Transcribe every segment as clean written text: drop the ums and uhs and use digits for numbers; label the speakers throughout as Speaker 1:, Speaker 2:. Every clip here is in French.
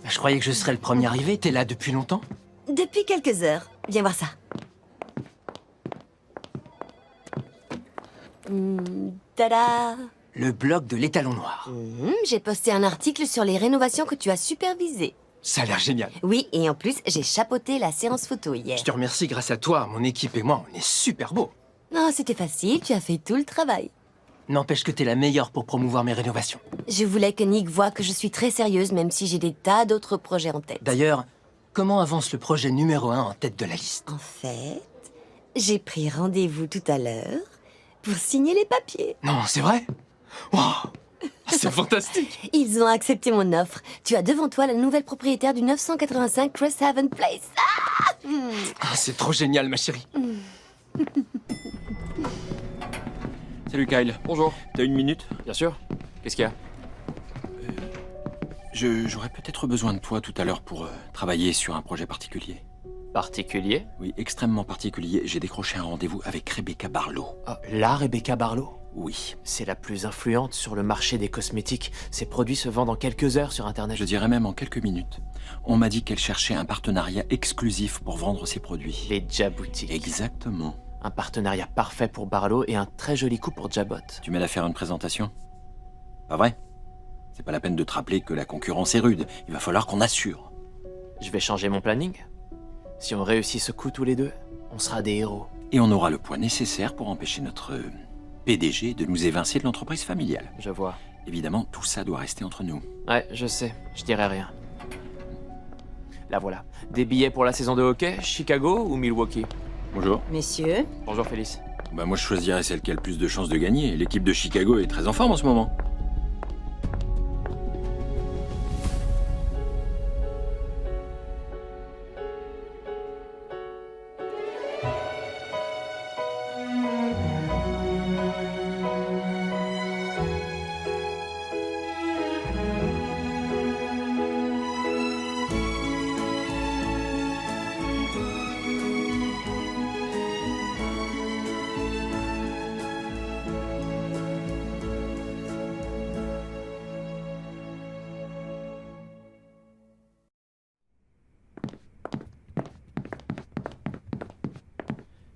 Speaker 1: Je croyais que je serais le premier arrivé, t'es là depuis longtemps?
Speaker 2: Depuis quelques heures. Viens voir ça. Tada!
Speaker 1: Le blog de l'étalon noir.
Speaker 2: J'ai posté un article sur les rénovations que tu as supervisées.
Speaker 1: Ça a l'air génial.
Speaker 2: Oui, et en plus, j'ai chapeauté la séance photo hier.
Speaker 1: Je te remercie, grâce à toi, mon équipe et moi, on est super beaux.
Speaker 2: Non, c'était facile, tu as fait tout le travail.
Speaker 1: N'empêche que t'es la meilleure pour promouvoir mes rénovations.
Speaker 2: Je voulais que Nick voie que je suis très sérieuse, même si j'ai des tas d'autres projets en tête.
Speaker 1: D'ailleurs, comment avance le projet numéro 1 en tête de la liste?
Speaker 2: En fait, j'ai pris rendez-vous tout à l'heure pour signer les papiers.
Speaker 1: Non, c'est vrai? Wow, c'est fantastique.
Speaker 2: Ils ont accepté mon offre. Tu as devant toi la nouvelle propriétaire du 985 Cresthaven Place.
Speaker 1: Ah, c'est trop génial, ma chérie.
Speaker 3: Salut Kyle.
Speaker 4: Bonjour.
Speaker 3: T'as une minute?
Speaker 4: Bien sûr. Qu'est-ce qu'il y a?
Speaker 3: J'aurais peut-être besoin de toi tout à l'heure pour travailler sur un projet particulier.
Speaker 4: Particulier?
Speaker 3: Oui, extrêmement particulier. J'ai décroché un rendez-vous avec Rebecca Barlow.
Speaker 4: Ah, la Rebecca Barlow?
Speaker 3: Oui.
Speaker 4: C'est la plus influente sur le marché des cosmétiques. Ses produits se vendent en quelques heures sur Internet.
Speaker 3: Je dirais même en quelques minutes. On m'a dit qu'elle cherchait un partenariat exclusif pour vendre ses produits.
Speaker 4: Les Jaboutiques.
Speaker 3: Exactement.
Speaker 4: Un partenariat parfait pour Barlow et un très joli coup pour Jabot.
Speaker 3: Tu m'aides à faire une présentation? Pas vrai? C'est pas la peine de te rappeler que la concurrence est rude. Il va falloir qu'on assure.
Speaker 4: Je vais changer mon planning. Si on réussit ce coup tous les deux, on sera des héros.
Speaker 3: Et on aura le poids nécessaire pour empêcher notre PDG de nous évincer de l'entreprise familiale.
Speaker 4: Je vois.
Speaker 3: Évidemment, tout ça doit rester entre nous.
Speaker 4: Ouais, je sais. Je dirai rien. Là voilà. Des billets pour la saison de hockey, Chicago ou Milwaukee?
Speaker 3: Bonjour.
Speaker 2: Messieurs,
Speaker 4: Bonjour Félix.
Speaker 3: Bah moi je choisirais celle qui a le plus de chances de gagner. L'équipe de Chicago est très en forme en ce moment.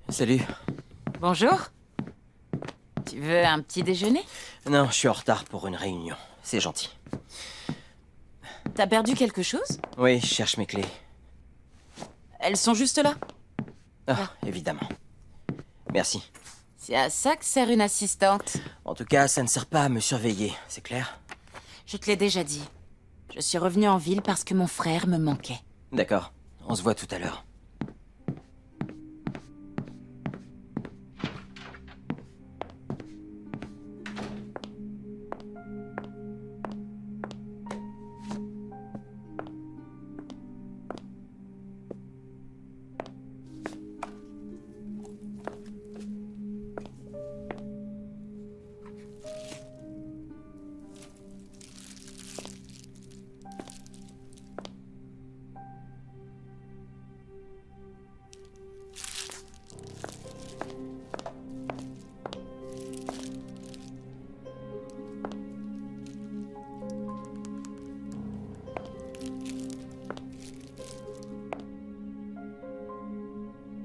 Speaker 1: Salut.
Speaker 5: Bonjour. Tu veux un petit déjeuner?
Speaker 1: Non, je suis en retard pour une réunion. C'est gentil.
Speaker 5: T'as perdu quelque chose?
Speaker 1: Oui, je cherche mes clés.
Speaker 5: Elles sont juste là.
Speaker 1: Ah, évidemment. Merci.
Speaker 5: C'est à ça que sert une assistante.
Speaker 1: En tout cas, ça ne sert pas à me surveiller, c'est clair?
Speaker 5: Je te l'ai déjà dit. Je suis revenue en ville parce que mon frère me manquait.
Speaker 1: D'accord, on se voit tout à l'heure.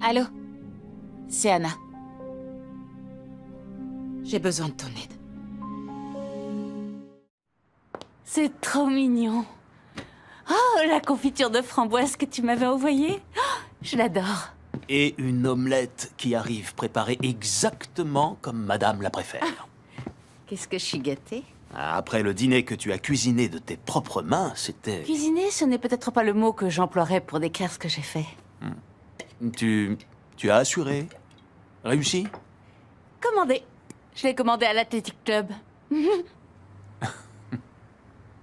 Speaker 5: Allô? C'est Anna. J'ai besoin de ton aide. C'est trop mignon. Oh, la confiture de framboise que tu m'avais envoyée. Oh, je l'adore.
Speaker 6: Et une omelette qui arrive préparée exactement comme Madame la préfère.
Speaker 5: Qu'est-ce que je suis gâtée.
Speaker 6: Après le dîner que tu as cuisiné de tes propres mains, c'était...
Speaker 5: Cuisiner, ce n'est peut-être pas le mot que j'emploierais pour décrire ce que j'ai fait.
Speaker 6: Tu as assuré? Réussi?
Speaker 5: Commandé. Je l'ai commandé à l'Athletic Club.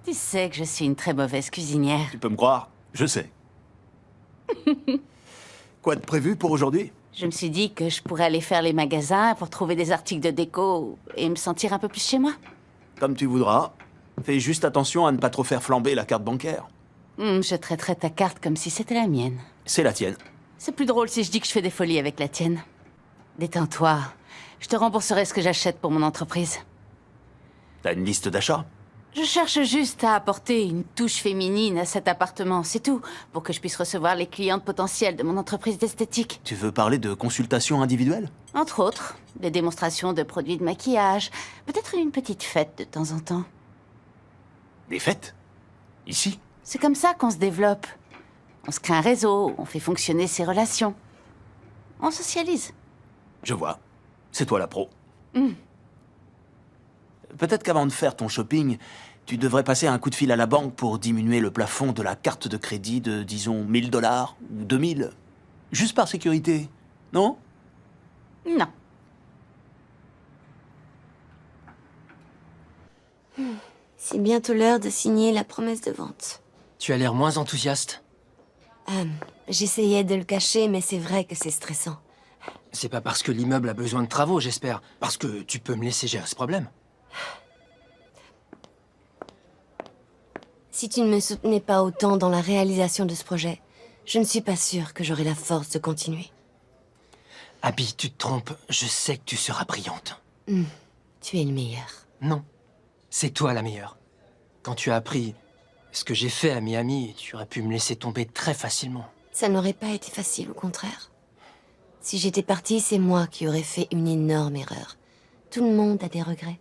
Speaker 5: Tu sais que je suis une très mauvaise cuisinière.
Speaker 6: Tu peux me croire, je sais. Quoi de prévu pour aujourd'hui?
Speaker 5: Je me suis dit que je pourrais aller faire les magasins pour trouver des articles de déco et me sentir un peu plus chez moi.
Speaker 6: Comme tu voudras. Fais juste attention à ne pas trop faire flamber la carte bancaire.
Speaker 5: Je traiterais ta carte comme si c'était la mienne.
Speaker 6: C'est la tienne.
Speaker 5: C'est plus drôle si je dis que je fais des folies avec la tienne. Détends-toi. Je te rembourserai ce que j'achète pour mon entreprise.
Speaker 6: T'as une liste d'achats?
Speaker 5: Je cherche juste à apporter une touche féminine à cet appartement, c'est tout, pour que je puisse recevoir les clientes potentielles de mon entreprise d'esthétique.
Speaker 6: Tu veux parler de consultation individuelle?
Speaker 5: Entre autres, des démonstrations de produits de maquillage, peut-être une petite fête de temps en temps.
Speaker 6: Des fêtes? Ici?
Speaker 5: C'est comme ça qu'on se développe. On se crée un réseau, on fait fonctionner ses relations. On socialise.
Speaker 6: Je vois. C'est toi la pro. Peut-être qu'avant de faire ton shopping, tu devrais passer un coup de fil à la banque pour diminuer le plafond de la carte de crédit de, disons, 1000 $ ou 2000. Juste par sécurité, non?
Speaker 5: Non.
Speaker 2: C'est bientôt l'heure de signer la promesse de vente.
Speaker 1: Tu as l'air moins enthousiaste.
Speaker 2: J'essayais de le cacher, mais c'est vrai que c'est stressant.
Speaker 1: C'est pas parce que l'immeuble a besoin de travaux, j'espère. Parce que tu peux me laisser gérer ce problème.
Speaker 2: Si tu ne me soutenais pas autant dans la réalisation de ce projet, je ne suis pas sûre que j'aurais la force de continuer.
Speaker 1: Abby, tu te trompes. Je sais que tu seras brillante.
Speaker 2: Tu es le meilleur.
Speaker 1: Non. C'est toi la meilleure. Quand tu as appris ce que j'ai fait à Miami, tu aurais pu me laisser tomber très facilement.
Speaker 2: Ça n'aurait pas été facile, au contraire. Si j'étais partie, c'est moi qui aurais fait une énorme erreur. Tout le monde a des regrets.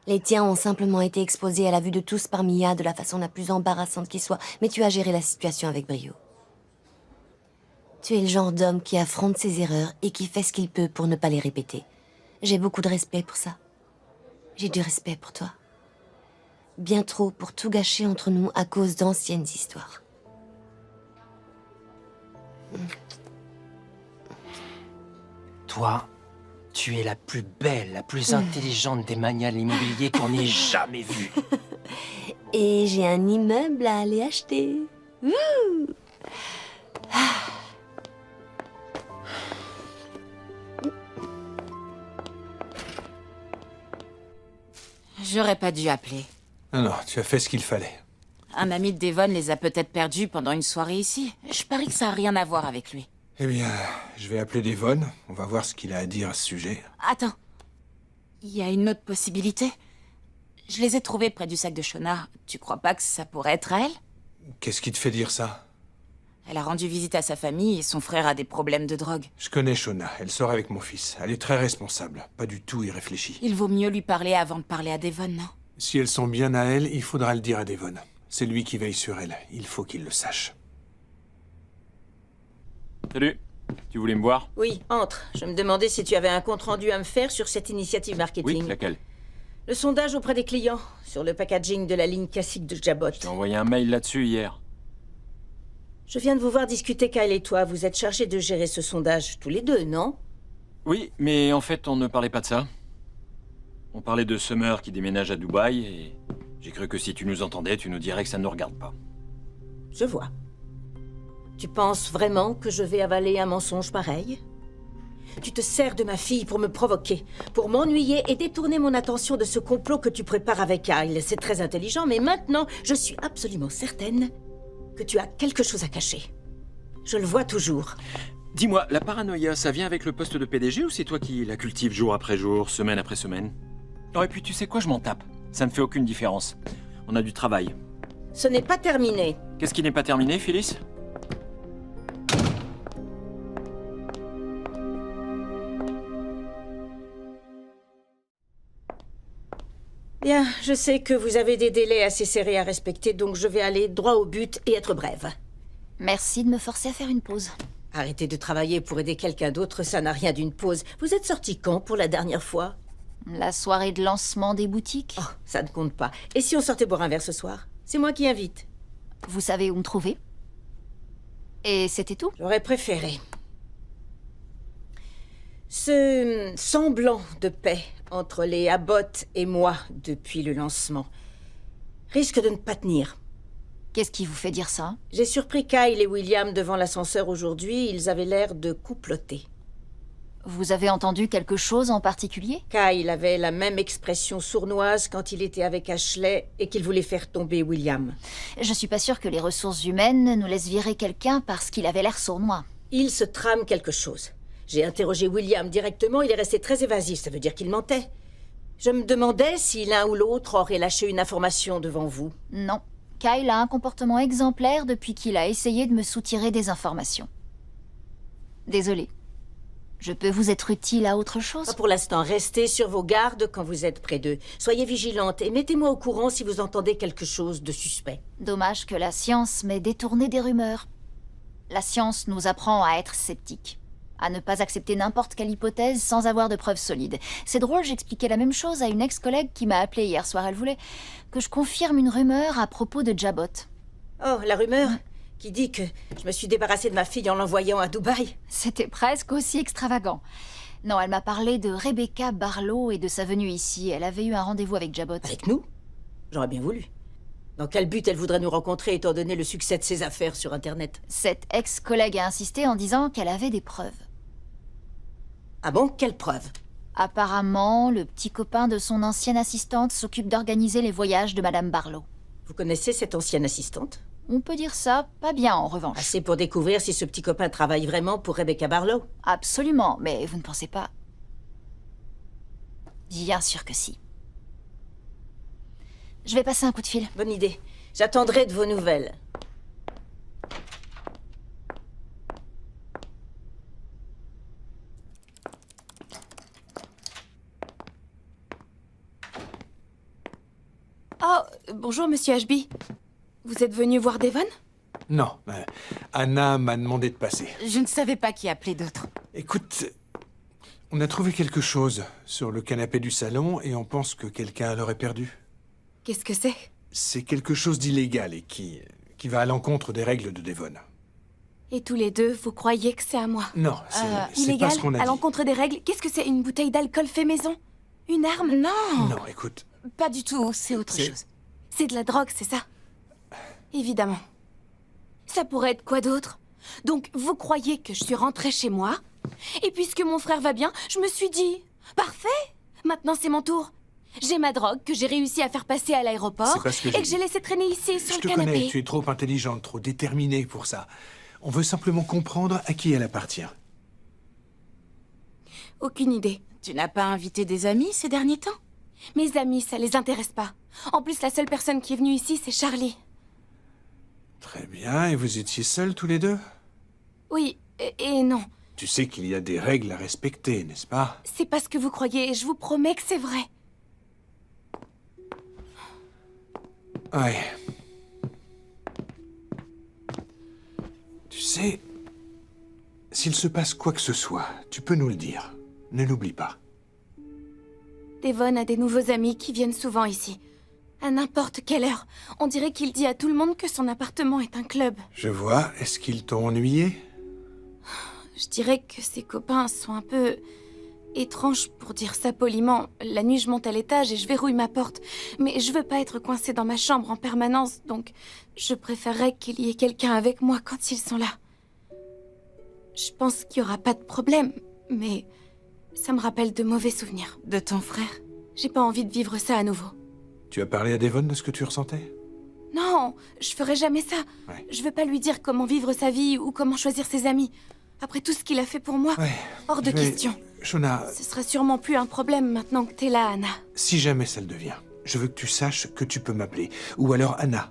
Speaker 2: Les tiens ont simplement été exposés à la vue de tous par Mia de la façon la plus embarrassante qui soit, mais tu as géré la situation avec brio. Tu es le genre d'homme qui affronte ses erreurs et qui fait ce qu'il peut pour ne pas les répéter. J'ai beaucoup de respect pour ça. J'ai du respect pour toi. Bien trop pour tout gâcher entre nous à cause d'anciennes histoires.
Speaker 1: Toi, tu es la plus belle, la plus intelligente des manias de l'immobilier qu'on ait jamais vue.
Speaker 2: Et j'ai un immeuble à aller acheter. Wouh!
Speaker 5: J'aurais pas dû appeler.
Speaker 7: Non, tu as fait ce qu'il fallait.
Speaker 5: Un ami de Devon les a peut-être perdus pendant une soirée ici. Je parie que ça a rien à voir avec lui.
Speaker 7: Eh bien, je vais appeler Devon. On va voir ce qu'il a à dire à ce sujet.
Speaker 5: Attends. Il y a une autre possibilité. Je les ai trouvés près du sac de Shona. Tu crois pas que ça pourrait être elle?
Speaker 7: Qu'est-ce qui te fait dire ça?
Speaker 5: Elle a rendu visite à sa famille et son frère a des problèmes de drogue.
Speaker 7: Je connais Shona. Elle sort avec mon fils. Elle est très responsable. Pas du tout irréfléchie.
Speaker 5: Il vaut mieux lui parler avant de parler à Devon, non?
Speaker 7: Si elles sont bien à elle, il faudra le dire à Devon. C'est lui qui veille sur elle. Il faut qu'il le sache.
Speaker 3: Salut. Tu voulais me voir?
Speaker 8: Oui, entre. Je me demandais si tu avais un compte-rendu à me faire sur cette initiative marketing.
Speaker 3: Oui, laquelle?
Speaker 8: Le sondage auprès des clients, sur le packaging de la ligne classique de Jabot.
Speaker 3: J'ai envoyé un mail là-dessus hier.
Speaker 8: Je viens de vous voir discuter, Kyle et toi. Vous êtes chargés de gérer ce sondage tous les deux, non?
Speaker 3: Oui, mais en fait, on ne parlait pas de ça. On parlait de Summer qui déménage à Dubaï et j'ai cru que si tu nous entendais, tu nous dirais que ça ne nous regarde pas.
Speaker 8: Je vois. Tu penses vraiment que je vais avaler un mensonge pareil? Tu te sers de ma fille pour me provoquer, pour m'ennuyer et détourner mon attention de ce complot que tu prépares avec Kyle. C'est très intelligent, mais maintenant, je suis absolument certaine que tu as quelque chose à cacher. Je le vois toujours.
Speaker 3: Dis-moi, la paranoïa, ça vient avec le poste de PDG ou c'est toi qui la cultives jour après jour, semaine après semaine? Oh, et puis tu sais quoi, je m'en tape. Ça ne fait aucune différence. On a du travail.
Speaker 8: Ce n'est pas terminé.
Speaker 3: Qu'est-ce qui n'est pas terminé, Phyllis?
Speaker 8: Bien, je sais que vous avez des délais assez serrés à respecter, donc je vais aller droit au but et être brève.
Speaker 5: Merci de me forcer à faire une pause.
Speaker 8: Arrêter de travailler pour aider quelqu'un d'autre, ça n'a rien d'une pause. Vous êtes sorti quand pour la dernière fois?
Speaker 5: La soirée de lancement des boutiques.
Speaker 8: Oh, ça ne compte pas. Et si on sortait boire un verre ce soir? C'est moi qui invite.
Speaker 5: Vous savez où me trouver? Et c'était tout?
Speaker 8: J'aurais préféré. Ce semblant de paix entre les Abbott et moi depuis le lancement risque de ne pas tenir.
Speaker 5: Qu'est-ce qui vous fait dire ça?
Speaker 8: J'ai surpris Kyle et William devant l'ascenseur aujourd'hui. Ils avaient l'air de couploter.
Speaker 5: Vous avez entendu quelque chose en particulier?
Speaker 8: Kyle avait la même expression sournoise quand il était avec Ashley et qu'il voulait faire tomber William.
Speaker 5: Je suis pas sûre que les ressources humaines nous laissent virer quelqu'un parce qu'il avait l'air sournois.
Speaker 8: Il se trame quelque chose. J'ai interrogé William directement, il est resté très évasif, ça veut dire qu'il mentait. Je me demandais si l'un ou l'autre aurait lâché une information devant vous.
Speaker 9: Non. Kyle a un comportement exemplaire depuis qu'il a essayé de me soutirer des informations. Désolée. Je peux vous être utile à autre chose?
Speaker 8: Pas pour l'instant, restez sur vos gardes quand vous êtes près d'eux. Soyez vigilante et mettez-moi au courant si vous entendez quelque chose de suspect.
Speaker 9: Dommage que la science m'ait détourné des rumeurs. La science nous apprend à être sceptiques, à ne pas accepter n'importe quelle hypothèse sans avoir de preuves solides. C'est drôle, j'expliquais la même chose à une ex-collègue qui m'a appelée hier soir. Elle voulait que je confirme une rumeur à propos de Jabot.
Speaker 8: Oh, la rumeur qui dit que je me suis débarrassée de ma fille en l'envoyant à Dubaï.
Speaker 9: C'était presque aussi extravagant. Non, elle m'a parlé de Rebecca Barlow et de sa venue ici. Elle avait eu un rendez-vous avec Jabot.
Speaker 8: Avec nous? J'aurais bien voulu. Dans quel but elle voudrait nous rencontrer étant donné le succès de ses affaires sur Internet?
Speaker 9: Cette ex-collègue a insisté en disant qu'elle avait des preuves.
Speaker 8: Ah bon? Quelle preuve?
Speaker 9: Apparemment, le petit copain de son ancienne assistante s'occupe d'organiser les voyages de Madame Barlow.
Speaker 8: Vous connaissez cette ancienne assistante?
Speaker 9: On peut dire ça, pas bien en revanche.
Speaker 8: Assez pour découvrir si ce petit copain travaille vraiment pour Rebecca Barlow?
Speaker 9: Absolument, mais vous ne pensez pas? Bien sûr que si. Je vais passer un coup de fil.
Speaker 8: Bonne idée. J'attendrai de vos nouvelles.
Speaker 10: Oh, bonjour, monsieur Ashby. Vous êtes venu voir Devon?
Speaker 7: Non, Anna m'a demandé de passer.
Speaker 5: Je ne savais pas qui appeler d'autre.
Speaker 7: Écoute, on a trouvé quelque chose sur le canapé du salon et on pense que quelqu'un l'aurait perdu.
Speaker 10: Qu'est-ce que c'est?
Speaker 7: C'est quelque chose d'illégal et qui va à l'encontre des règles de Devon.
Speaker 10: Et tous les deux, vous croyez que c'est à moi?
Speaker 7: Non, c'est pas
Speaker 10: Illégal,
Speaker 7: ce qu'on a
Speaker 10: à
Speaker 7: dit.
Speaker 10: l'encontre des règles. Qu'est-ce que c'est? Une bouteille d'alcool fait maison? Une arme? Non!
Speaker 7: Non, écoute,
Speaker 5: Pas du tout, c'est autre
Speaker 7: C'est-
Speaker 5: chose.
Speaker 10: C'est de la drogue, c'est ça? Évidemment. Ça pourrait être quoi d'autre? Donc, vous croyez que je suis rentrée chez moi? Et puisque mon frère va bien, je me suis dit... Parfait! Maintenant, c'est mon tour. J'ai ma drogue que j'ai réussi à faire passer à l'aéroport
Speaker 7: C'est pas ce que
Speaker 10: et
Speaker 7: j'ai
Speaker 10: que j'ai
Speaker 7: dit.
Speaker 10: laissé traîner ici sur
Speaker 7: je
Speaker 10: le
Speaker 7: te
Speaker 10: canapé.
Speaker 7: connais, tu es trop intelligente, trop déterminée pour ça. On veut simplement comprendre à qui elle appartient.
Speaker 10: Aucune idée.
Speaker 5: Tu n'as pas invité des amis ces derniers temps?
Speaker 10: Mes amis, ça les intéresse pas. En plus, la seule personne qui est venue ici, c'est Charlie.
Speaker 7: Très bien, et vous étiez seuls tous les deux?
Speaker 10: Oui, et non.
Speaker 7: Tu sais qu'il y a des règles à respecter, n'est-ce pas?
Speaker 10: C'est pas ce que vous croyez, et je vous promets que c'est vrai.
Speaker 7: Ouais. Tu sais, s'il se passe quoi que ce soit, tu peux nous le dire. Ne l'oublie pas.
Speaker 10: Devon a des nouveaux amis qui viennent souvent ici. À n'importe quelle heure. On dirait qu'il dit à tout le monde que son appartement est un club.
Speaker 7: Je vois, est-ce qu'ils t'ont ennuyé?
Speaker 10: Je dirais que ses copains sont un peu... étranges, pour dire ça poliment. La nuit, je monte à l'étage et je verrouille ma porte. Mais je veux pas être coincée dans ma chambre en permanence, donc je préférerais qu'il y ait quelqu'un avec moi quand ils sont là. Je pense qu'il y aura pas de problème, mais ça me rappelle de mauvais souvenirs.
Speaker 5: De ton frère?
Speaker 10: J'ai pas envie de vivre ça à nouveau.
Speaker 7: Tu as parlé à Devon de ce que tu ressentais?
Speaker 10: Non, je ferai jamais ça.
Speaker 7: Ouais.
Speaker 10: Je veux pas lui dire comment vivre sa vie ou comment choisir ses amis. Après tout ce qu'il a fait pour moi,
Speaker 7: Ouais.
Speaker 10: hors de
Speaker 7: Mais,
Speaker 10: question.
Speaker 7: Shona,
Speaker 10: Ce sera sûrement plus un problème maintenant que t'es là, Anna.
Speaker 7: si jamais ça le devient, je veux que tu saches que tu peux m'appeler. Ou alors Anna.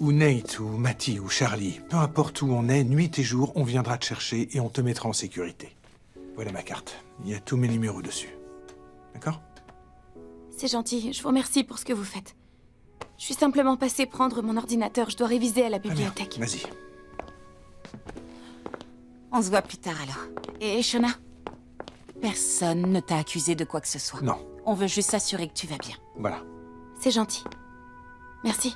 Speaker 7: Ou Nate, ou Matty, ou Charlie. Peu importe où on est, nuit et jour, on viendra te chercher et on te mettra en sécurité. Voilà ma carte. Il y a tous mes numéros dessus. D'accord?
Speaker 10: C'est gentil, je vous remercie pour ce que vous faites. Je suis simplement passée prendre mon ordinateur, je dois réviser à la
Speaker 7: Très bien.
Speaker 10: bibliothèque.
Speaker 7: Vas-y.
Speaker 5: On se voit plus tard alors. Et Shona? Personne ne t'a accusé de quoi que ce soit.
Speaker 7: Non.
Speaker 5: On veut juste s'assurer que tu vas bien.
Speaker 7: Voilà.
Speaker 10: C'est gentil. Merci.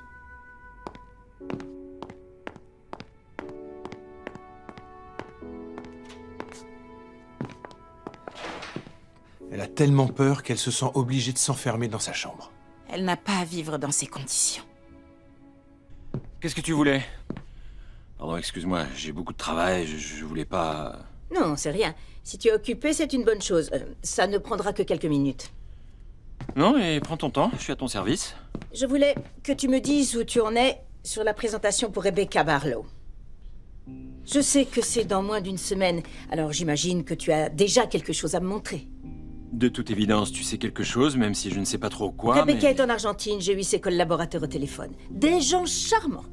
Speaker 7: Elle a tellement peur qu'elle se sent obligée de s'enfermer dans sa chambre.
Speaker 5: Elle n'a pas à vivre dans ces conditions.
Speaker 3: Qu'est-ce que tu voulais? Pardon, excuse-moi, j'ai beaucoup de travail, je voulais pas...
Speaker 8: Non, c'est rien. Si tu es occupé, c'est une bonne chose. Ça ne prendra que quelques minutes.
Speaker 3: Non, mais prends ton temps, je suis à ton service.
Speaker 8: Je voulais que tu me dises où tu en es sur la présentation pour Rebecca Barlow. Je sais que c'est dans moins d'une semaine, alors j'imagine que tu as déjà quelque chose à me montrer.
Speaker 3: De toute évidence, tu sais quelque chose, même si je ne sais pas trop quoi,
Speaker 8: Rebecca
Speaker 3: mais...
Speaker 8: est en Argentine, j'ai eu ses collaborateurs au téléphone. Des gens charmants.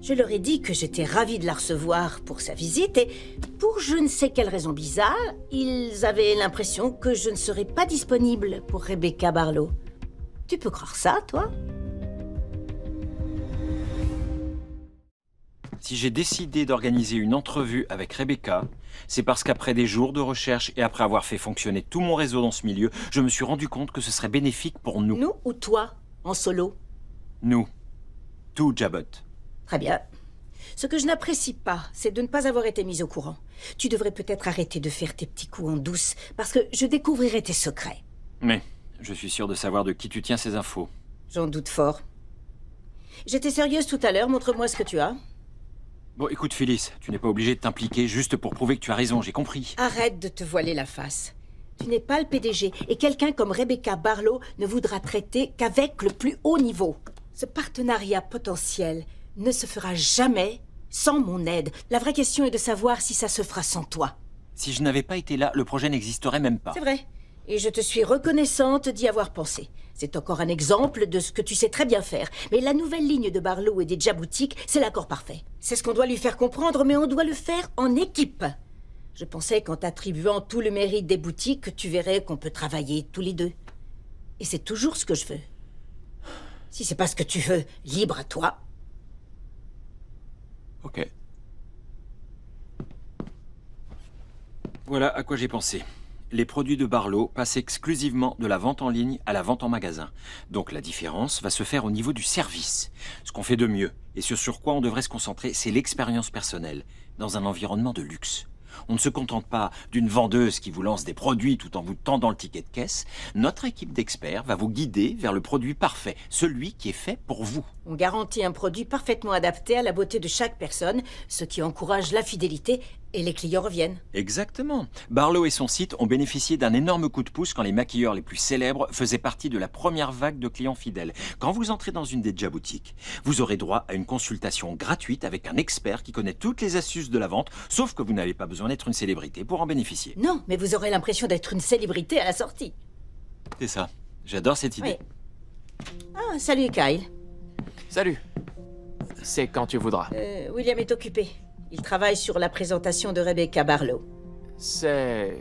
Speaker 8: Je leur ai dit que j'étais ravie de la recevoir pour sa visite et, pour je ne sais quelle raison bizarre, ils avaient l'impression que je ne serais pas disponible pour Rebecca Barlow. Tu peux croire ça, toi?
Speaker 3: Si j'ai décidé d'organiser une entrevue avec Rebecca, c'est parce qu'après des jours de recherche et après avoir fait fonctionner tout mon réseau dans ce milieu, je me suis rendu compte que ce serait bénéfique pour nous.
Speaker 8: Nous ou toi, en solo?
Speaker 3: Nous. Tout Jabot.
Speaker 8: Très bien. Ce que je n'apprécie pas, c'est de ne pas avoir été mise au courant. Tu devrais peut-être arrêter de faire tes petits coups en douce, parce que je découvrirai tes secrets.
Speaker 3: Mais je suis sûr de savoir de qui tu tiens ces infos.
Speaker 8: J'en doute fort. J'étais sérieuse tout à l'heure, montre-moi ce que tu as.
Speaker 3: Bon, écoute Phyllis, tu n'es pas obligé de t'impliquer juste pour prouver que tu as raison, j'ai compris.
Speaker 8: Arrête de te voiler la face. Tu n'es pas le PDG, et quelqu'un comme Rebecca Barlow ne voudra traiter qu'avec le plus haut niveau. Ce partenariat potentiel ne se fera jamais sans mon aide. La vraie question est de savoir si ça se fera sans toi.
Speaker 3: Si je n'avais pas été là, le projet n'existerait même pas.
Speaker 8: C'est vrai. Et je te suis reconnaissante d'y avoir pensé. C'est encore un exemple de ce que tu sais très bien faire. Mais la nouvelle ligne de Barlow et des Jaboutiques, c'est l'accord parfait. C'est ce qu'on doit lui faire comprendre, mais on doit le faire en équipe. Je pensais qu'en t'attribuant tout le mérite des boutiques, que tu verrais qu'on peut travailler tous les deux. Et c'est toujours ce que je veux. Si c'est pas ce que tu veux, libre à toi.
Speaker 3: Ok. Voilà à quoi j'ai pensé. Les produits de Barlow passent exclusivement de la vente en ligne à la vente en magasin. Donc la différence va se faire au niveau du service. Ce qu'on fait de mieux, et ce sur quoi on devrait se concentrer, c'est l'expérience personnelle, dans un environnement de luxe. On ne se contente pas d'une vendeuse qui vous lance des produits tout en vous tendant le ticket de caisse. Notre équipe d'experts va vous guider vers le produit parfait, celui qui est fait pour vous.
Speaker 8: On garantit un produit parfaitement adapté à la beauté de chaque personne, ce qui encourage la fidélité et les clients reviennent.
Speaker 3: Exactement. Barlow et son site ont bénéficié d'un énorme coup de pouce quand les maquilleurs les plus célèbres faisaient partie de la première vague de clients fidèles. Quand vous entrez dans une des Jaboutiques, vous aurez droit à une consultation gratuite avec un expert qui connaît toutes les astuces de la vente, sauf que vous n'avez pas besoin d'être une célébrité pour en bénéficier.
Speaker 8: Non, mais vous aurez l'impression d'être une célébrité à la sortie.
Speaker 3: C'est ça. J'adore cette idée.
Speaker 8: Oui. Ah, salut Kyle.
Speaker 4: Salut. C'est quand tu voudras.
Speaker 8: William est occupé. Il travaille sur la présentation de Rebecca Barlow.
Speaker 4: C'est...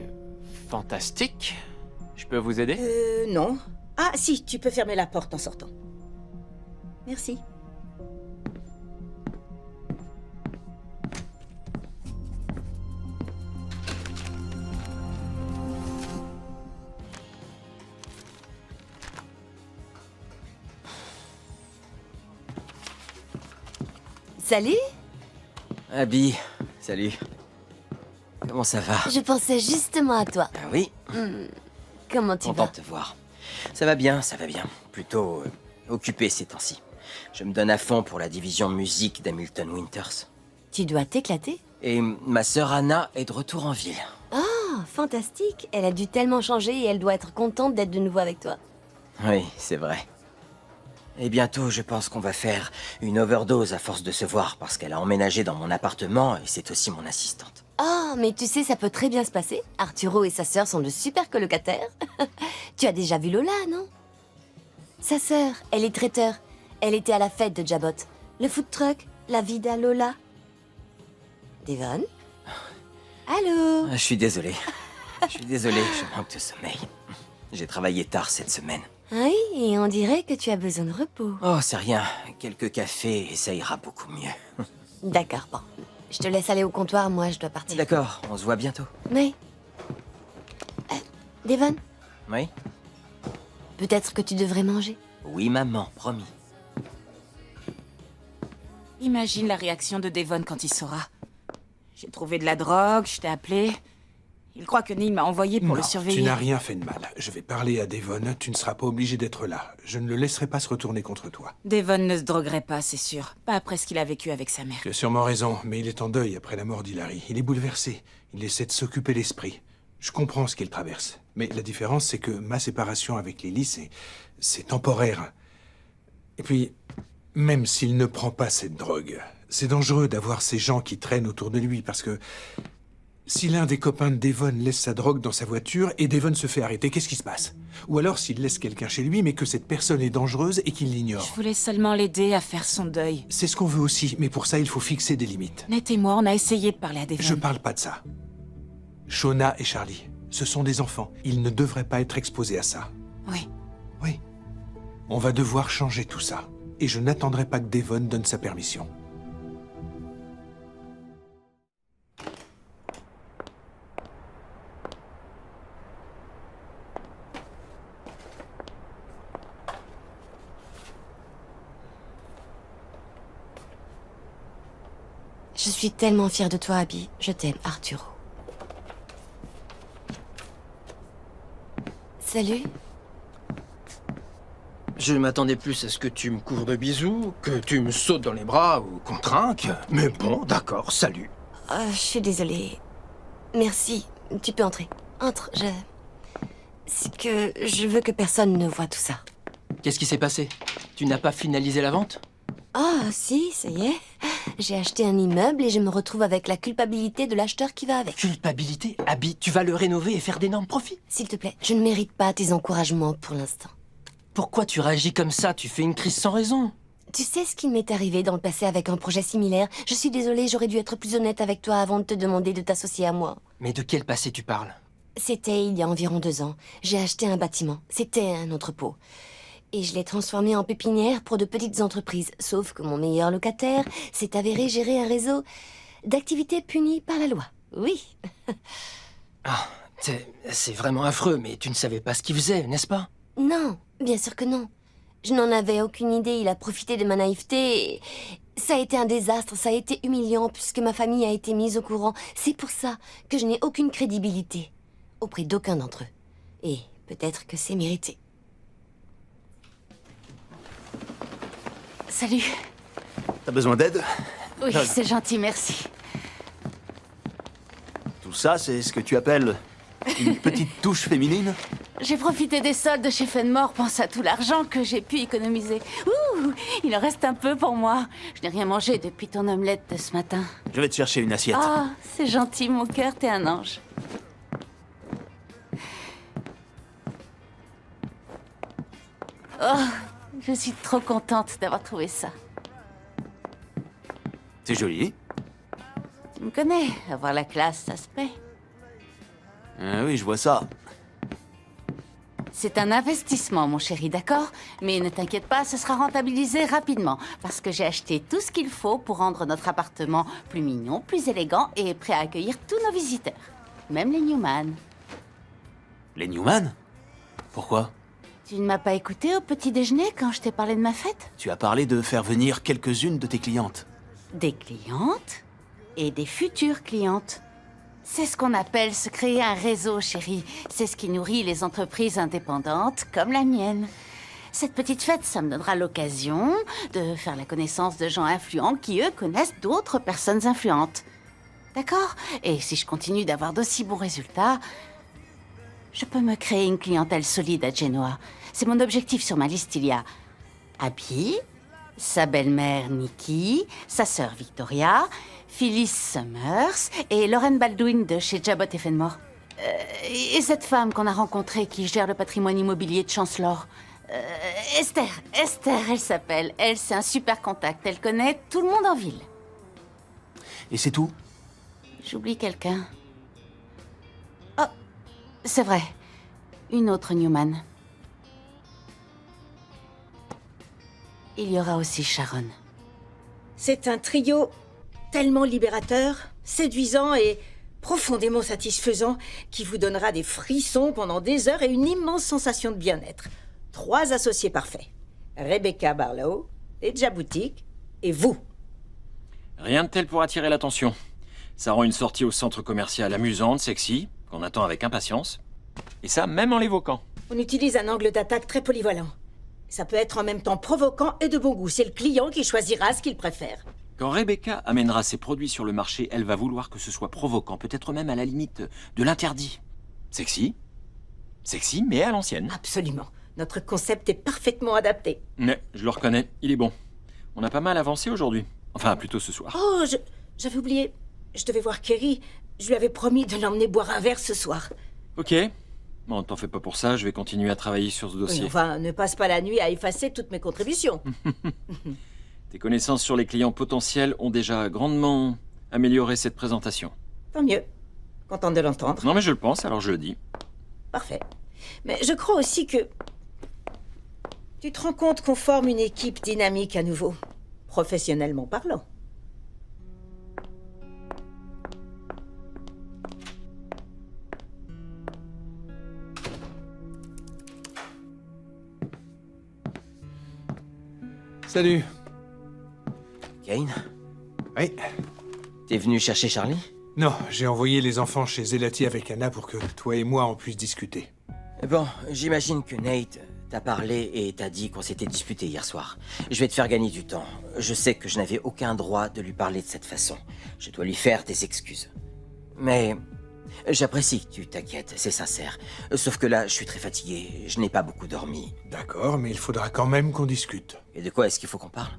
Speaker 4: fantastique. Je peux vous aider?
Speaker 8: Non. Ah, si, tu peux fermer la porte en sortant. Merci.
Speaker 2: Salut.
Speaker 11: Abby, salut. Comment ça va?
Speaker 2: Je pensais justement à toi.
Speaker 11: Ah oui?
Speaker 2: Comment tu
Speaker 11: Content
Speaker 2: vas?
Speaker 11: de te voir. Ça va bien, ça va bien. Plutôt occupé ces temps-ci. Je me donne à fond pour la division musique d'Hamilton Winters.
Speaker 2: Tu dois t'éclater.
Speaker 11: Et ma sœur Anna est de retour en ville.
Speaker 2: Oh, fantastique. Elle a dû tellement changer et elle doit être contente d'être de nouveau avec toi.
Speaker 11: Oui, c'est vrai. Et bientôt, je pense qu'on va faire une overdose à force de se voir parce qu'elle a emménagé dans mon appartement et c'est aussi mon assistante.
Speaker 2: Oh, mais tu sais, ça peut très bien se passer. Arturo et sa sœur sont de super colocataires. Tu as déjà vu Lola, non? Sa sœur, elle est traiteur. Elle était à la fête de Jabot. Le food truck, la vida Lola. Devon? Allô?
Speaker 11: Je suis désolé. Je manque de sommeil. J'ai travaillé tard cette semaine.
Speaker 2: Oui, et on dirait que tu as besoin de repos.
Speaker 11: Oh, c'est rien. Quelques cafés et ça ira beaucoup mieux.
Speaker 2: D'accord, bon. Je te laisse aller au comptoir, moi je dois partir.
Speaker 11: D'accord, on se voit bientôt.
Speaker 2: Oui. Devon,
Speaker 11: Oui?
Speaker 2: peut-être que tu devrais manger.
Speaker 11: Oui, maman, promis.
Speaker 5: Imagine la réaction de Devon quand il saura. J'ai trouvé de la drogue, je t'ai appelé. Il croit que Neil m'a envoyé pour
Speaker 7: Non,
Speaker 5: le surveiller.
Speaker 7: tu n'as rien fait de mal. Je vais parler à Devon. Tu ne seras pas obligé d'être là. Je ne le laisserai pas se retourner contre toi.
Speaker 5: Devon ne se droguerait pas, c'est sûr. Pas après ce qu'il a vécu avec sa mère.
Speaker 7: Tu as sûrement raison, mais il est en deuil après la mort d'Hilary. Il est bouleversé. Il essaie de s'occuper l'esprit. Je comprends ce qu'il traverse. Mais la différence, c'est que ma séparation avec Lily, c'est temporaire. Et puis, même s'il ne prend pas cette drogue, c'est dangereux d'avoir ces gens qui traînent autour de lui parce que Si l'un des copains de Devon laisse sa drogue dans sa voiture et Devon se fait arrêter, qu'est-ce qui se passe? Ou alors s'il laisse quelqu'un chez lui, mais que cette personne est dangereuse et qu'il l'ignore.
Speaker 12: Je voulais seulement l'aider à faire son deuil.
Speaker 7: C'est ce qu'on veut aussi, mais pour ça, il faut fixer des limites.
Speaker 12: Nate et moi, on a essayé de parler à Devon.
Speaker 7: Je parle pas de ça. Shona et Charlie, ce sont des enfants. Ils ne devraient pas être exposés à ça.
Speaker 12: Oui.
Speaker 7: Oui. On va devoir changer tout ça. Et je n'attendrai pas que Devon donne sa permission.
Speaker 2: Je suis tellement fière de toi, Abby. Je t'aime, Arturo. Salut.
Speaker 1: Je m'attendais plus à ce que tu me couvres de bisous, que tu me sautes dans les bras ou qu'on trinque. Mais bon, d'accord, salut.
Speaker 2: Je suis désolée. Merci. Tu peux entrer. Entre, C'est que je veux que personne ne voit tout ça.
Speaker 1: Qu'est-ce qui s'est passé? Tu n'as pas finalisé la vente?
Speaker 2: Ah, si, ça y est. J'ai acheté un immeuble et je me retrouve avec la culpabilité de l'acheteur qui va avec.
Speaker 1: Culpabilité? Abby, tu vas le rénover et faire d'énormes profits.
Speaker 2: S'il te plaît, je ne mérite pas tes encouragements pour l'instant.
Speaker 1: Pourquoi tu réagis comme ça? Tu fais une crise sans raison.
Speaker 2: Tu sais ce qui m'est arrivé dans le passé avec un projet similaire? Je suis désolée, j'aurais dû être plus honnête avec toi avant de te demander de t'associer à moi.
Speaker 1: Mais de quel passé tu parles?
Speaker 2: C'était il y a environ 2 ans. J'ai acheté un bâtiment. C'était un entrepôt. Et je l'ai transformé en pépinière pour de petites entreprises. Sauf que mon meilleur locataire s'est avéré gérer un réseau d'activités punies par la loi. Oui.
Speaker 1: Ah, c'est vraiment affreux, mais tu ne savais pas ce qu'il faisait, n'est-ce pas?
Speaker 2: Non, bien sûr que non. Je n'en avais aucune idée. Il a profité de ma naïveté. Et ça a été un désastre. Ça a été humiliant puisque ma famille a été mise au courant. C'est pour ça que je n'ai aucune crédibilité auprès d'aucun d'entre eux. Et peut-être que c'est mérité.
Speaker 5: Salut.
Speaker 6: T'as besoin d'aide?
Speaker 5: Oui, c'est gentil, merci.
Speaker 6: Tout ça, c'est ce que tu appelles une petite touche féminine?
Speaker 5: J'ai profité des soldes chez Fenmore, pense à tout l'argent que j'ai pu économiser. Ouh, il en reste un peu pour moi. Je n'ai rien mangé depuis ton omelette de ce matin.
Speaker 6: Je vais te chercher une assiette.
Speaker 5: Ah, c'est gentil, mon cœur, t'es un ange. Oh, je suis trop contente d'avoir trouvé ça.
Speaker 6: C'est joli.
Speaker 5: Tu me connais, avoir la classe, ça se paie.
Speaker 6: Ah oui, je vois ça.
Speaker 5: C'est un investissement, mon chéri, d'accord? Mais ne t'inquiète pas, ce sera rentabilisé rapidement, parce que j'ai acheté tout ce qu'il faut pour rendre notre appartement plus mignon, plus élégant et prêt à accueillir tous nos visiteurs. Même les Newman.
Speaker 6: Les Newman? Pourquoi?
Speaker 5: Tu ne m'as pas écouté au petit déjeuner quand je t'ai parlé de ma fête?
Speaker 6: Tu as parlé de faire venir quelques-unes de tes clientes.
Speaker 5: Des clientes et des futures clientes. C'est ce qu'on appelle se créer un réseau, chérie. C'est ce qui nourrit les entreprises indépendantes comme la mienne. Cette petite fête, ça me donnera l'occasion de faire la connaissance de gens influents qui, eux, connaissent d'autres personnes influentes. D'accord? Et si je continue d'avoir d'aussi bons résultats, je peux me créer une clientèle solide à Genoa. C'est mon objectif sur ma liste. Il y a Abby, sa belle-mère Nikki, sa sœur Victoria, Phyllis Summers et Lauren Baldwin de chez Jabot et Fenmore. Et cette femme qu'on a rencontrée qui gère le patrimoine immobilier de Chancellor. Esther, elle s'appelle. Elle, c'est un super contact. Elle connaît tout le monde en ville.
Speaker 6: Et c'est tout?
Speaker 5: J'oublie quelqu'un. Oh, c'est vrai. Une autre Newman. Il y aura aussi Sharon.
Speaker 8: C'est un trio tellement libérateur, séduisant et profondément satisfaisant qui vous donnera des frissons pendant des heures et une immense sensation de bien-être. 3 associés parfaits. Rebecca Barlow, Deja Boutique et vous.
Speaker 3: Rien de tel pour attirer l'attention. Ça rend une sortie au centre commercial amusante, sexy, qu'on attend avec impatience. Et ça, même en l'évoquant.
Speaker 8: On utilise un angle d'attaque très polyvalent. Ça peut être en même temps provoquant et de bon goût. C'est le client qui choisira ce qu'il préfère.
Speaker 3: Quand Rebecca amènera ses produits sur le marché, elle va vouloir que ce soit provoquant, peut-être même à la limite de l'interdit. Sexy, mais à l'ancienne.
Speaker 8: Absolument. Notre concept est parfaitement adapté.
Speaker 3: Mais je le reconnais, il est bon. On a pas mal avancé aujourd'hui. Enfin, plutôt ce soir.
Speaker 8: Oh, j'avais oublié. Je devais voir Kerry. Je lui avais promis de l'emmener boire un verre ce soir.
Speaker 3: Ok. Bon, t'en fais pas pour ça, je vais continuer à travailler sur ce dossier.
Speaker 8: Oui, enfin, ne passe pas la nuit à effacer toutes mes contributions.
Speaker 3: Tes connaissances sur les clients potentiels ont déjà grandement amélioré cette présentation.
Speaker 8: Tant mieux. Contente de l'entendre.
Speaker 3: Non mais je le pense, alors je le dis.
Speaker 8: Parfait. Mais je crois aussi que... Tu te rends compte qu'on forme une équipe dynamique à nouveau, professionnellement parlant.
Speaker 7: Salut.
Speaker 11: Kane,
Speaker 7: Oui.
Speaker 11: t'es venu chercher Charlie?
Speaker 7: Non, j'ai envoyé les enfants chez Zelati avec Anna pour que toi et moi on puisse discuter.
Speaker 11: Bon, j'imagine que Nate t'a parlé et t'a dit qu'on s'était disputé hier soir. Je vais te faire gagner du temps. Je sais que je n'avais aucun droit de lui parler de cette façon. Je dois lui faire des excuses. Mais j'apprécie que tu t'inquiètes, c'est sincère. Sauf que là, je suis très fatigué, je n'ai pas beaucoup dormi.
Speaker 7: D'accord, mais il faudra quand même qu'on discute.
Speaker 11: Et de quoi est-ce qu'il faut qu'on parle?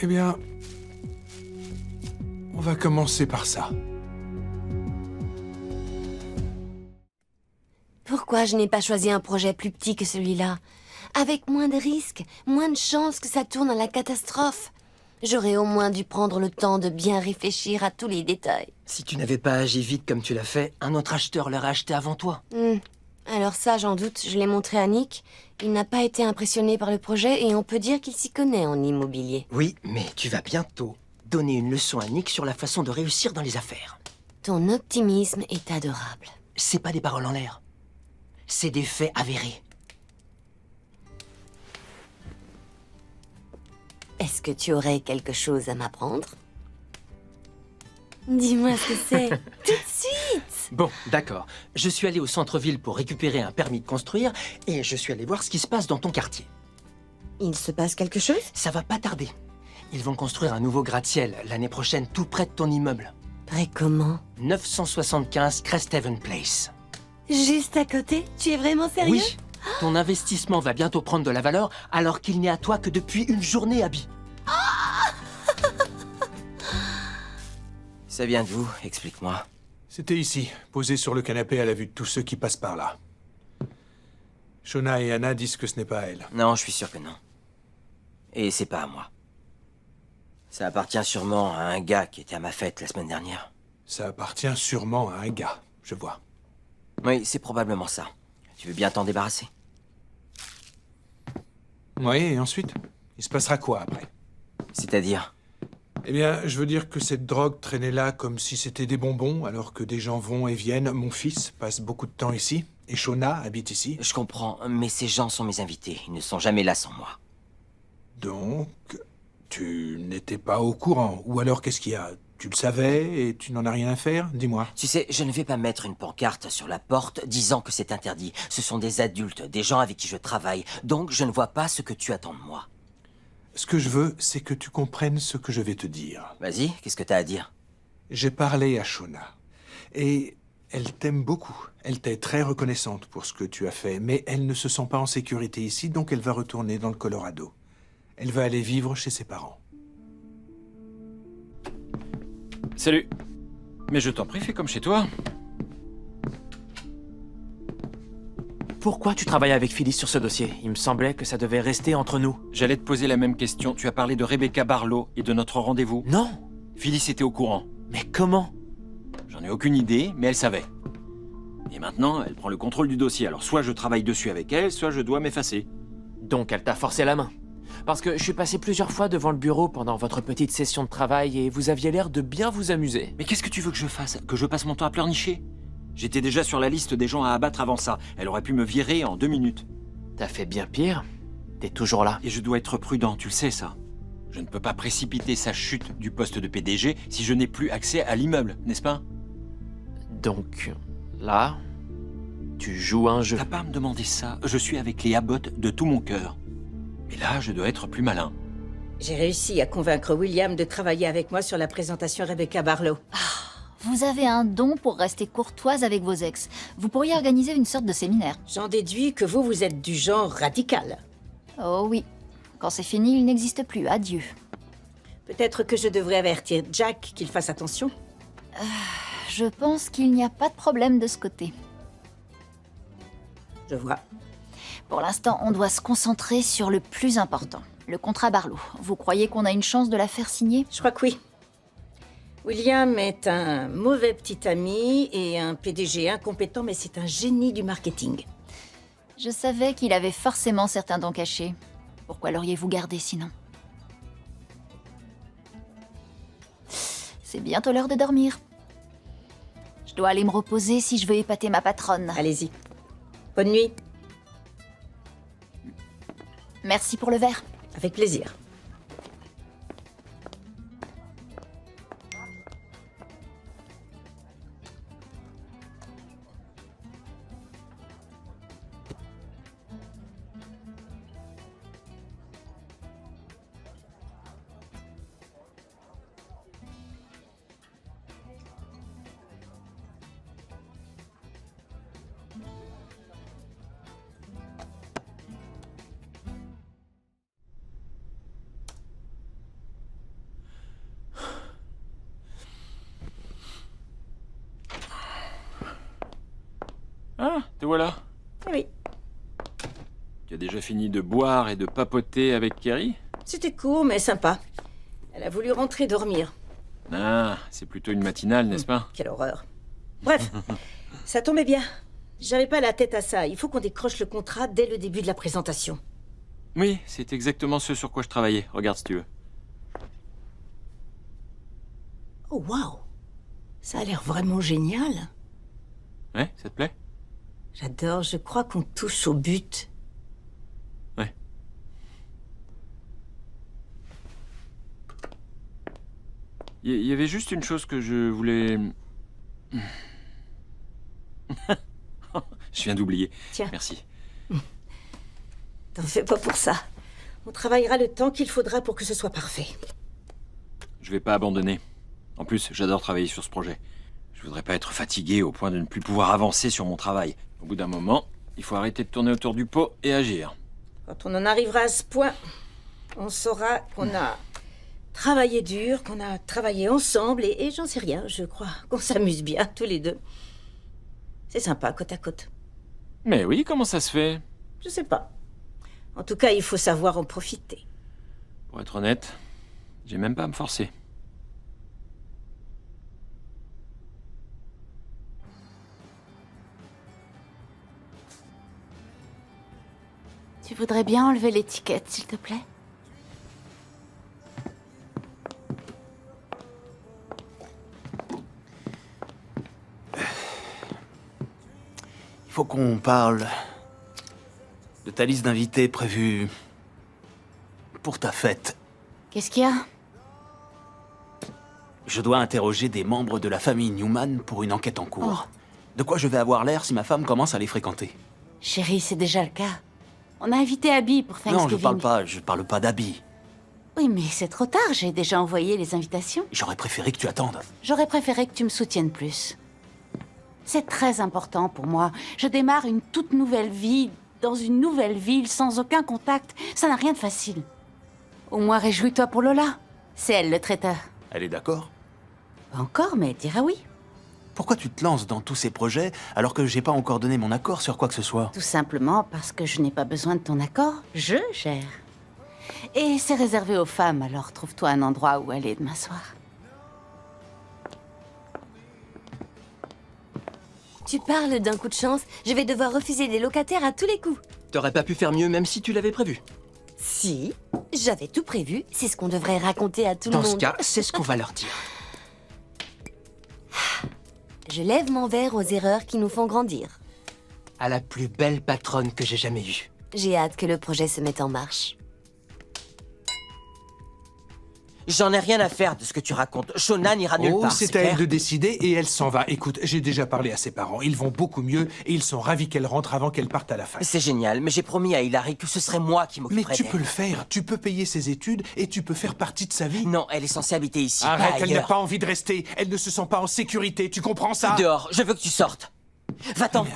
Speaker 7: Eh bien... On va commencer par ça.
Speaker 2: Pourquoi je n'ai pas choisi un projet plus petit que celui-là? Avec moins de risques, moins de chances que ça tourne à la catastrophe. J'aurais au moins dû prendre le temps de bien réfléchir à tous les détails.
Speaker 1: Si tu n'avais pas agi vite comme tu l'as fait, un autre acheteur l'aurait acheté avant toi.
Speaker 2: Alors ça, j'en doute, je l'ai montré à Nick. Il n'a pas été impressionné par le projet et on peut dire qu'il s'y connaît en immobilier.
Speaker 1: Oui, mais tu vas bientôt donner une leçon à Nick sur la façon de réussir dans les affaires.
Speaker 2: Ton optimisme est adorable.
Speaker 1: C'est pas des paroles en l'air. C'est des faits avérés.
Speaker 2: Est-ce que tu aurais quelque chose à m'apprendre? Dis-moi ce que c'est. Tout de suite.
Speaker 1: Bon, d'accord. Je suis allé au centre-ville pour récupérer un permis de construire et je suis allé voir ce qui se passe dans ton quartier.
Speaker 2: Il se passe quelque chose?
Speaker 1: Ça va pas tarder. Ils vont construire un nouveau gratte-ciel l'année prochaine tout près de ton immeuble.
Speaker 2: Près comment?
Speaker 1: 975 Cresthaven Place.
Speaker 2: Juste à côté? Tu es vraiment sérieux?
Speaker 1: Oui. Ton investissement va bientôt prendre de la valeur alors qu'il n'est à toi que depuis une journée, Abby.
Speaker 11: Ça vient de vous, explique-moi.
Speaker 7: C'était ici, posé sur le canapé à la vue de tous ceux qui passent par là. Shona et Anna disent que ce n'est pas à elle.
Speaker 11: Non, je suis sûr que non. Et c'est pas à moi. Ça appartient sûrement à un gars qui était à ma fête la semaine dernière.
Speaker 7: Ça appartient sûrement à un gars, je vois.
Speaker 11: Oui, c'est probablement ça. Tu veux bien t'en débarrasser?
Speaker 7: Oui, et ensuite? Il se passera quoi après?
Speaker 11: C'est-à-dire?
Speaker 7: Eh bien, je veux dire que cette drogue traînait là comme si c'était des bonbons, alors que des gens vont et viennent. Mon fils passe beaucoup de temps ici, et Shona habite ici.
Speaker 11: Je comprends, mais ces gens sont mes invités. Ils ne sont jamais là sans moi.
Speaker 7: Donc, tu n'étais pas au courant. Ou alors, qu'est-ce qu'il y a? Tu le savais et tu n'en as rien à faire? Dis-moi.
Speaker 11: Tu sais, je ne vais pas mettre une pancarte sur la porte disant que c'est interdit. Ce sont des adultes, des gens avec qui je travaille. Donc, je ne vois pas ce que tu attends de moi.
Speaker 7: Ce que je veux, c'est que tu comprennes ce que je vais te dire.
Speaker 11: Vas-y, qu'est-ce que t'as à dire?
Speaker 7: J'ai parlé à Shona. Et elle t'aime beaucoup. Elle t'est très reconnaissante pour ce que tu as fait. Mais elle ne se sent pas en sécurité ici, donc elle va retourner dans le Colorado. Elle va aller vivre chez ses parents.
Speaker 3: Salut. Mais je t'en prie, fais comme chez toi.
Speaker 4: Pourquoi tu travailles avec Phyllis sur ce dossier? Il me semblait que ça devait rester entre nous.
Speaker 3: J'allais te poser la même question. Tu as parlé de Rebecca Barlow et de notre rendez-vous.
Speaker 4: Non.
Speaker 3: Phyllis était au courant.
Speaker 4: Mais comment?
Speaker 3: J'en ai aucune idée, mais elle savait. Et maintenant, elle prend le contrôle du dossier. Alors soit je travaille dessus avec elle, soit je dois m'effacer.
Speaker 4: Donc elle t'a forcé la main. Parce que je suis passé plusieurs fois devant le bureau pendant votre petite session de travail et vous aviez l'air de bien vous amuser.
Speaker 3: Mais qu'est-ce que tu veux que je fasse? Que je passe mon temps à pleurnicher? J'étais déjà sur la liste des gens à abattre avant ça. Elle aurait pu me virer en 2 minutes.
Speaker 4: T'as fait bien pire. T'es toujours là.
Speaker 3: Et je dois être prudent, tu le sais ça. Je ne peux pas précipiter sa chute du poste de PDG si je n'ai plus accès à l'immeuble, n'est-ce pas?
Speaker 4: Donc, là, tu joues un jeu.
Speaker 3: T'as pas à me demander ça. Je suis avec les Abbott de tout mon cœur. Mais là, je dois être plus malin.
Speaker 8: J'ai réussi à convaincre William de travailler avec moi sur la présentation Rebecca Barlow.
Speaker 9: Vous avez un don pour rester courtoise avec vos ex. Vous pourriez organiser une sorte de séminaire.
Speaker 8: J'en déduis que vous êtes du genre radical.
Speaker 9: Oh oui. Quand c'est fini, il n'existe plus. Adieu.
Speaker 8: Peut-être que je devrais avertir Jack qu'il fasse attention.
Speaker 9: Je pense qu'il n'y a pas de problème de ce côté.
Speaker 8: Je vois.
Speaker 9: Pour l'instant, on doit se concentrer sur le plus important, le contrat Barlow. Vous croyez qu'on a une chance de la faire signer?
Speaker 8: Je crois que oui. William est un mauvais petit ami et un PDG incompétent, mais c'est un génie du marketing.
Speaker 9: Je savais qu'il avait forcément certains dons cachés. Pourquoi l'auriez-vous gardé sinon? C'est bientôt l'heure de dormir. Je dois aller me reposer si je veux épater ma patronne.
Speaker 8: Allez-y. Bonne nuit.
Speaker 9: Merci pour le verre.
Speaker 8: Avec plaisir.
Speaker 3: Ah, te voilà.
Speaker 8: Oui.
Speaker 3: Tu as déjà fini de boire et de papoter avec Kerry?
Speaker 8: C'était court, mais sympa. Elle a voulu rentrer dormir.
Speaker 3: Ah, c'est plutôt une matinale, n'est-ce pas?
Speaker 8: Quelle horreur. Bref, ça tombait bien. J'avais pas la tête à ça. Il faut qu'on décroche le contrat dès le début de la présentation.
Speaker 3: Oui, c'est exactement ce sur quoi je travaillais. Regarde si tu veux.
Speaker 8: Oh, waouh. Ça a l'air vraiment génial.
Speaker 3: Ouais, ça te plaît?
Speaker 8: J'adore, je crois qu'on touche au but.
Speaker 3: Ouais. Il y avait juste une chose que je voulais... Je viens d'oublier.
Speaker 8: Tiens.
Speaker 3: Merci.
Speaker 8: T'en fais pas pour ça. On travaillera le temps qu'il faudra pour que ce soit parfait.
Speaker 3: Je vais pas abandonner. En plus, j'adore travailler sur ce projet. Je voudrais pas être fatigué au point de ne plus pouvoir avancer sur mon travail. Au bout d'un moment, il faut arrêter de tourner autour du pot et agir.
Speaker 8: Quand on en arrivera à ce point, on saura qu'on a travaillé dur, qu'on a travaillé ensemble et j'en sais rien, je crois qu'on s'amuse bien tous les deux. C'est sympa, côte à côte.
Speaker 3: Mais oui, comment ça se fait?
Speaker 8: Je sais pas. En tout cas, il faut savoir en profiter.
Speaker 3: Pour être honnête, j'ai même pas à me forcer.
Speaker 5: Tu voudrais bien enlever l'étiquette, s'il te plaît?
Speaker 6: Il faut qu'on parle de ta liste d'invités prévue pour ta fête.
Speaker 5: Qu'est-ce qu'il y a?
Speaker 6: Je dois interroger des membres de la famille Newman pour une enquête en cours. De quoi je vais avoir l'air si ma femme commence à les fréquenter?
Speaker 5: Chérie, c'est déjà le cas. On a invité Abby pour Thanksgiving.
Speaker 6: Non, je parle pas d'Abby.
Speaker 5: Oui, mais c'est trop tard, j'ai déjà envoyé les invitations.
Speaker 6: J'aurais préféré que tu attendes.
Speaker 5: J'aurais préféré que tu me soutiennes plus. C'est très important pour moi. Je démarre une toute nouvelle vie, dans une nouvelle ville, sans aucun contact. Ça n'a rien de facile. Au moins, réjouis-toi pour Lola. C'est elle, le traiteur.
Speaker 6: Elle est d'accord?
Speaker 5: Pas encore, mais elle dira oui.
Speaker 6: Pourquoi tu te lances dans tous ces projets alors que j'ai pas encore donné mon accord sur quoi que ce soit?
Speaker 5: Tout simplement parce que je n'ai pas besoin de ton accord. Je gère. Et c'est réservé aux femmes, alors trouve-toi un endroit où aller demain soir.
Speaker 2: Tu parles d'un coup de chance, je vais devoir refuser des locataires à tous les coups.
Speaker 1: T'aurais pas pu faire mieux même si tu l'avais prévu.
Speaker 2: Si, j'avais tout prévu, c'est ce qu'on devrait raconter à tout le monde.
Speaker 1: Dans ce cas, c'est ce qu'on va leur dire.
Speaker 2: Je lève mon verre aux erreurs qui nous font grandir.
Speaker 1: À la plus belle patronne que j'ai jamais eue.
Speaker 2: J'ai hâte que le projet se mette en marche.
Speaker 11: J'en ai rien à faire de ce que tu racontes. Shona n'ira nulle part,
Speaker 7: c'est à
Speaker 11: clair?
Speaker 7: elle de décider et elle s'en va. Écoute, j'ai déjà parlé à ses parents. Ils vont beaucoup mieux et ils sont ravis qu'elle rentre avant qu'elle parte à la fac.
Speaker 11: C'est génial, mais j'ai promis à Hilary que ce serait moi qui
Speaker 7: Mais
Speaker 11: m'occuperais
Speaker 7: tu
Speaker 11: d'elle.
Speaker 7: peux le faire. Tu peux payer ses études et tu peux faire partie de sa vie.
Speaker 11: Non, elle est censée habiter ici, pas
Speaker 7: Arrête, elle n'a
Speaker 11: ailleurs.
Speaker 7: pas envie de rester. Elle ne se sent pas en sécurité. Tu comprends ça?
Speaker 11: Dehors, je veux que tu sortes. Va-t'en.
Speaker 7: Bien.